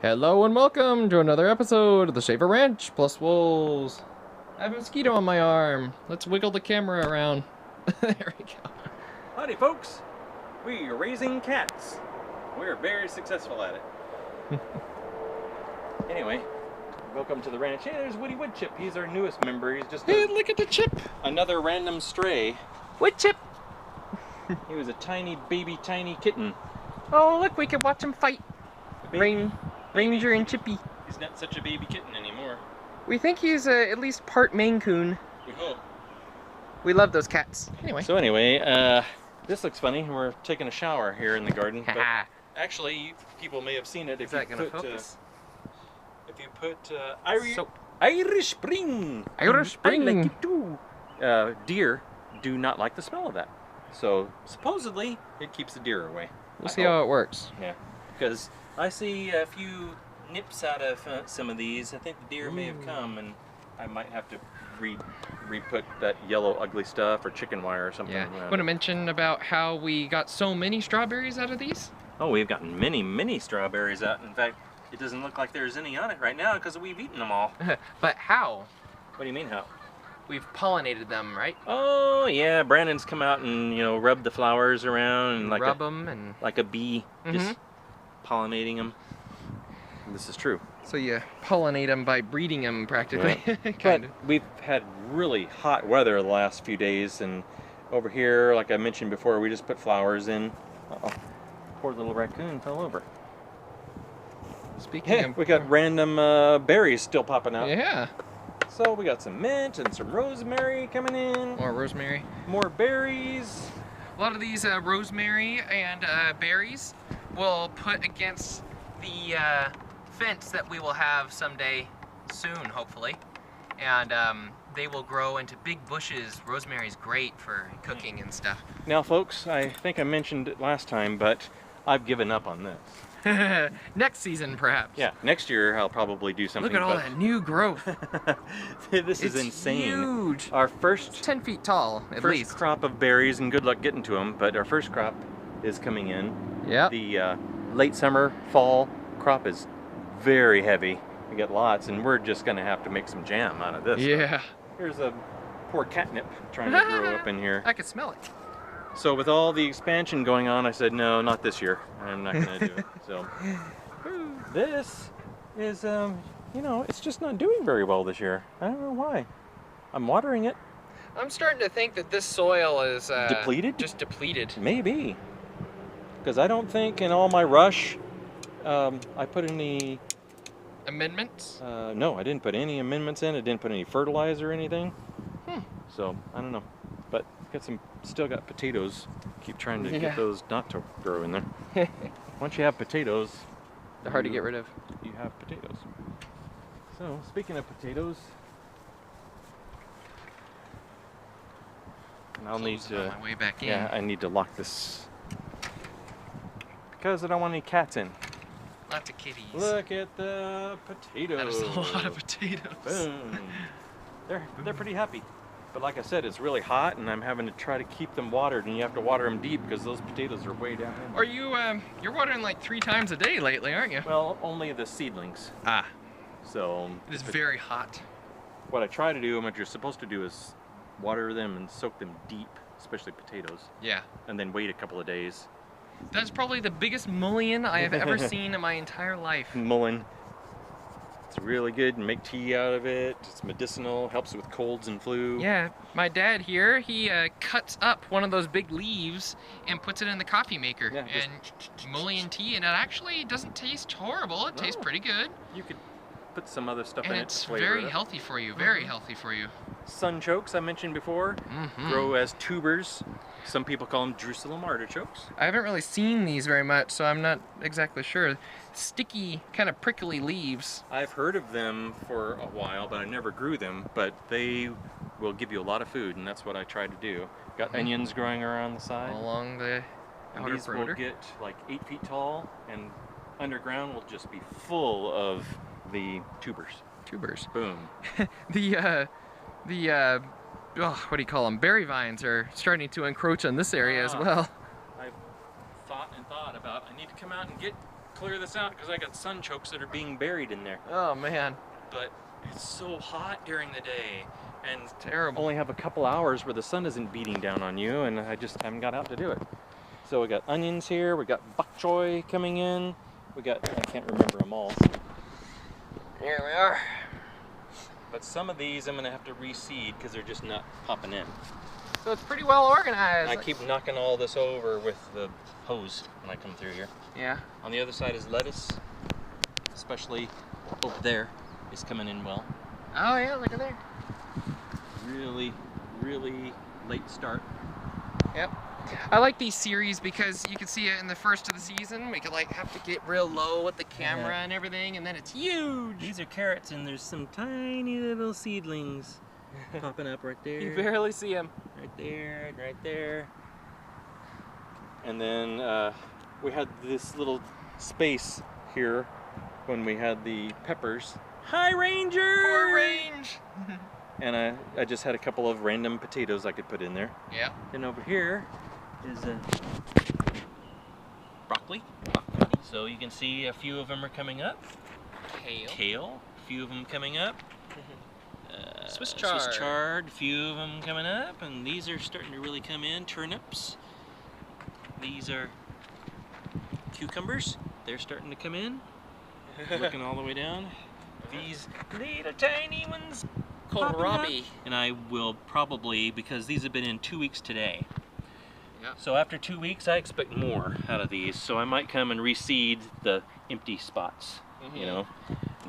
Hello and welcome to another episode of the Shaver Ranch plus Wolves. I have a mosquito on my arm. Let's wiggle the camera around. There we go. Howdy folks, we are raising cats. We're very successful at it. Anyway, welcome to the ranch. Hey, there's Woody Woodchip. He's our newest member. He's just Hey, look at the chip. another random stray. Woodchip. He was a tiny kitten. Oh, look, we can watch him fight. Ranger and Chippy. He's not such a baby kitten anymore. We think he's at least part Maine Coon. We hope. We love those cats. Anyway. This looks funny. We're taking a shower here in the garden. But Haha. actually, people may have seen it Is that gonna focus? If you put Soap. Irish Spring. Irish Spring. I like it too. Deer do not like the smell of that. So supposedly it keeps the deer away. We'll see how it works. Yeah, because I see a few nips out of some of these. I think the deer may have come, and I might have to re-put that yellow ugly stuff or chicken wire or something. Yeah. Want to mention about how we got so many strawberries out of these? Oh, we've gotten many strawberries out. In fact, it doesn't look like there's any on it right now because we've eaten them all. But how? What do you mean how? We've pollinated them, right? Oh yeah, Brandon's come out and rubbed the flowers around and Rub them and like a bee, just pollinating them. And this is true. So you pollinate them by breeding them practically. Yeah. Kind of. We've had really hot weather the last few days, and over here, like I mentioned before, we just put flowers in. Uh-oh. Poor little raccoon fell over. Speaking of, we got random berries still popping out. yeah, So we got some mint and some rosemary coming in. more rosemary. More berries. A lot of these rosemary and berries we'll put against the fence that we will have someday soon, hopefully. And they will grow into big bushes. Rosemary's great for cooking and stuff. Now, folks, I think I mentioned it last time, but I've given up on this. Next season, perhaps. Yeah, next year I'll probably do something. Look at all that new growth. This is It's insane. huge. Our It's first 10 feet tall, at first least. crop of berries, and good luck getting to them, but our first crop is coming in. Yeah. The late summer, fall crop is very heavy. We get lots, and we're just going to have to make some jam out of this. Yeah. Here's a poor catnip trying to grow up in here. I can smell it. So with all the expansion going on, I said, no, not this year. I'm not going to do it. So this is, it's just not doing very well this year. I don't know why. I'm watering it. I'm starting to think that this soil is Depleted? Just depleted. Maybe. Because I don't think in all my rush, I put any... Amendments? No, I didn't put any amendments in. I didn't put any fertilizer or anything. So, I don't know. But still got potatoes. Keep trying to get those not to grow in there. Once you have potatoes, They're hard to get rid of. you have potatoes. So, speaking of potatoes, I'll need Close it on to... my way back in. Yeah, I need to lock this. Because I don't want any cats in. Lots of kitties. Look at the potatoes. That is a lot of potatoes. Boom. They're pretty happy. But like I said, it's really hot, and I'm having to try to keep them watered, and you have to water them deep because those potatoes are way down in there. Are you, you're watering like 3 times a day lately, aren't you? Well, only the seedlings. Ah, So it is very hot. what I try to do, and what you're supposed to do, is water them and soak them deep, especially potatoes, Yeah. and then wait a couple of days. That's probably the biggest mullion I have ever seen in my entire life. Mullein. It's really good. Make tea out of it. It's medicinal. Helps with colds and flu. Yeah, my dad here, he cuts up one of those big leaves and puts it in the coffee maker. Yeah, and mullion tea, and it actually doesn't taste horrible. It tastes pretty good. You could put some other stuff And in it it's to flavor very it up. healthy for you, very healthy for you. Sunchokes, I mentioned before, grow as tubers. Some people call them Jerusalem artichokes. I haven't really seen these very much, so I'm not exactly sure. Sticky, kind of prickly leaves. I've heard of them for a while, but I never grew them. But they will give you a lot of food, and that's what I try to do. Got onions growing around the side. Along the And outer these will perimeter. get like 8 feet tall, and underground will just be full of the tubers. Tubers. Boom. What do you call them? Berry vines are starting to encroach on this area as well. I've thought about, I need to come out and get clear this out because I got sunchokes that are being buried in there. Oh man. But it's so hot during the day, and Terrible. only have a couple hours where the sun isn't beating down on you, and I just haven't got out to do it. So we got onions here, we got bok choy coming in, we got, I can't remember them all. Here we are. But some of these I'm gonna have to reseed because they're just not popping in. So it's pretty well organized. I keep knocking all this over with the hose when I come through here. Yeah. On the other side is lettuce, especially over there, is coming in well. Oh yeah, look at there. Really, really late start. Yep. I like these series because you can see it in the first of the season. We could like have to get real low with the camera and everything, and then it's huge. These are carrots, and there's some tiny little seedlings popping up right there. You barely see them. Right there, right there. And then we had this little space here when we had the peppers. Hi, Ranger! Poor range. And I just had a couple of random potatoes I could put in there. Yeah. And over here is broccoli. So you can see a few of them are coming up. Kale, a few of them coming up. Swiss chard. Swiss chard, a few of them coming up, and these are starting to really come in. Turnips. These are cucumbers. They're starting to come in. Looking all the way down. These little tiny ones. Kohlrabi. And I will probably, because these have been in 2 weeks today. Yeah. So after 2 weeks, I expect more out of these. So I might come and reseed the empty spots. You know,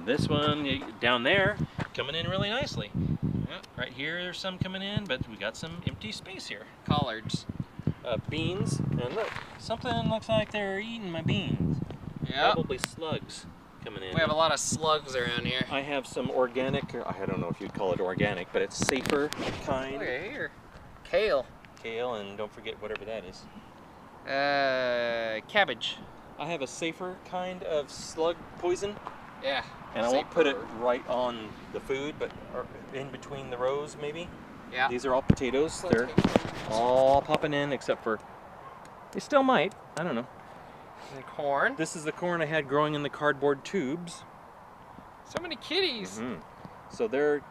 this one down there coming in really nicely. Yep. Right here, there's some coming in, but we got some empty space here. Collards. Beans, and look, something looks like they're eating my beans. Yeah. Probably slugs coming in. We have a lot of slugs around here. I have some organic, I don't know if you'd call it organic, but it's safer kind. Look at here. Kale. Kale, and don't forget whatever that is. Cabbage. I have a safer kind of slug poison, Yeah. and I won't put it right on the food, but in between the rows maybe. Yeah. These are all potatoes. They're all popping in except for, they still might, I don't know. And corn. This is the corn I had growing in the cardboard tubes. So many kitties. So they're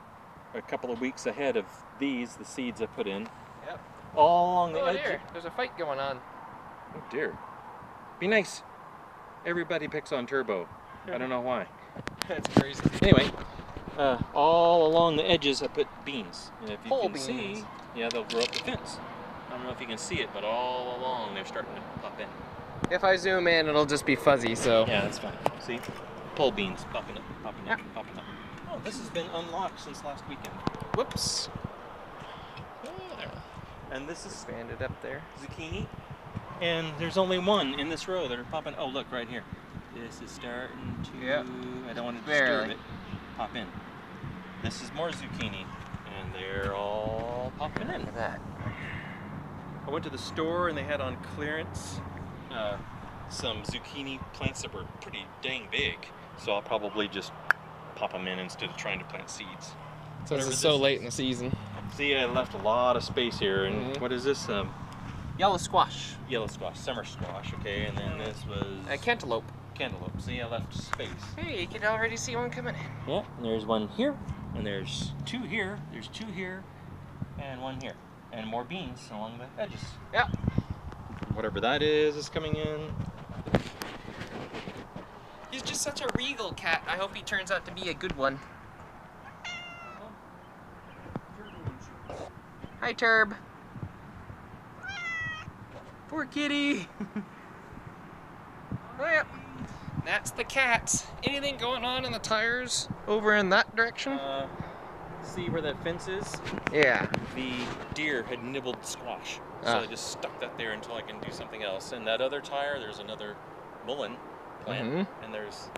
a couple of weeks ahead of these, the seeds I put in. Yep. All along the Oh edge. dear, there's a fight going on. Oh dear. Be nice. Everybody picks on Turbo. I don't know why. That's crazy. Anyway, all along the edges I put beans. And if you Pole can beans. see, yeah, they'll grow up the fence. I don't know if you can see it, but all along they're starting to pop in. If I zoom in, it'll just be fuzzy, so. Yeah, that's fine. See? Pole beans popping up, popping up, popping up. Oh, this has been unlocked since last weekend. Whoops. And this is Expanded up there. zucchini. And there's only one in this row that are popping. Oh, look, right here. This is starting to, Yep. I don't want to Barely. disturb it, pop in. This is more zucchini, and they're all popping in. Look at that. I went to the store and they had on clearance some zucchini plants that were pretty dang big. So I'll probably just pop them in instead of trying to plant seeds. So this Whatever is so this late in the season. See, I left a lot of space here, and what is this? Yellow squash. Yellow squash, summer squash, okay, and then this was Cantaloupe. cantaloupe. See, I left space. Hey, you can already see one coming in. Yeah, and there's one here, and there's two here, and one here. And more beans along the edges. Yep. Whatever that is coming in. He's just such a regal cat. I hope he turns out to be a good one. Hi, Turb. Poor kitty. Well, that's the cats. Anything going on in the tires over in that direction? See where that fence is? Yeah. The deer had nibbled squash. So I just stuck that there until I can do something else. And that other tire, there's another mullein plant, and there's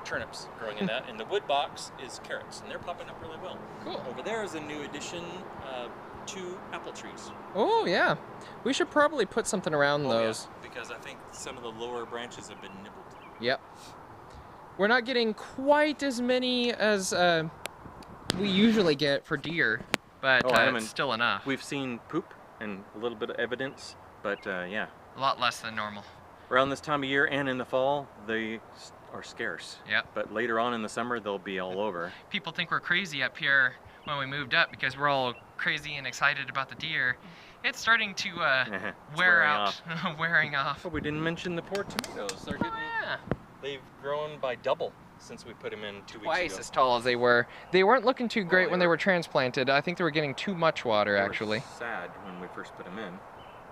turnips growing in that. And the wood box is carrots, and they're popping up really well. Cool. Over there is a new addition, 2 apple trees. Oh, yeah. We should probably put something around those. Yeah, because I think some of the lower branches have been nibbled. Yep. We're not getting quite as many as we usually get for deer, but it's still enough. We've seen poop and a little bit of evidence, but yeah. A lot less than normal. around this time of year and in the fall, they are scarce. Yep. But later on in the summer, they'll be all over. People think we're crazy up here when we moved up because we're all crazy and excited about the deer. It's starting to wear out, wearing off. Oh, we didn't mention the poor tomatoes. They're getting, they've grown by double since we put them in 2 weeks ago. Twice as tall as they were. They weren't looking too great when they were transplanted. I think they were getting too much water, actually. They were sad when we first put them in,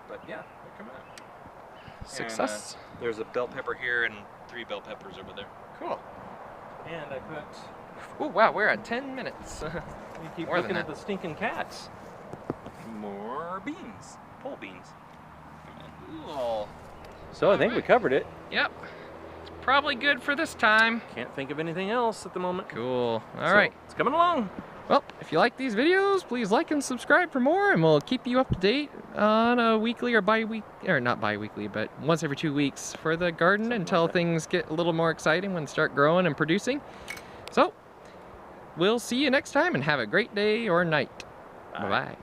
but yeah, they're coming up. Success. And, there's a bell pepper here and 3 bell peppers over there. Cool. And I put... Oh wow, we're at 10 minutes. You keep More looking than at the stinking cats. More beans. Pole beans. Cool. So I think we covered it. Yep. It's probably good for this time. Can't think of anything else at the moment. Cool. All right. It's coming along. Well, if you like these videos, please like and subscribe for more, and we'll keep you up to date on a weekly or or not bi-weekly, but once every 2 weeks for the garden. Something until like things get a little more exciting when they start growing and producing. So, we'll see you next time, and have a great day or night. Bye-bye.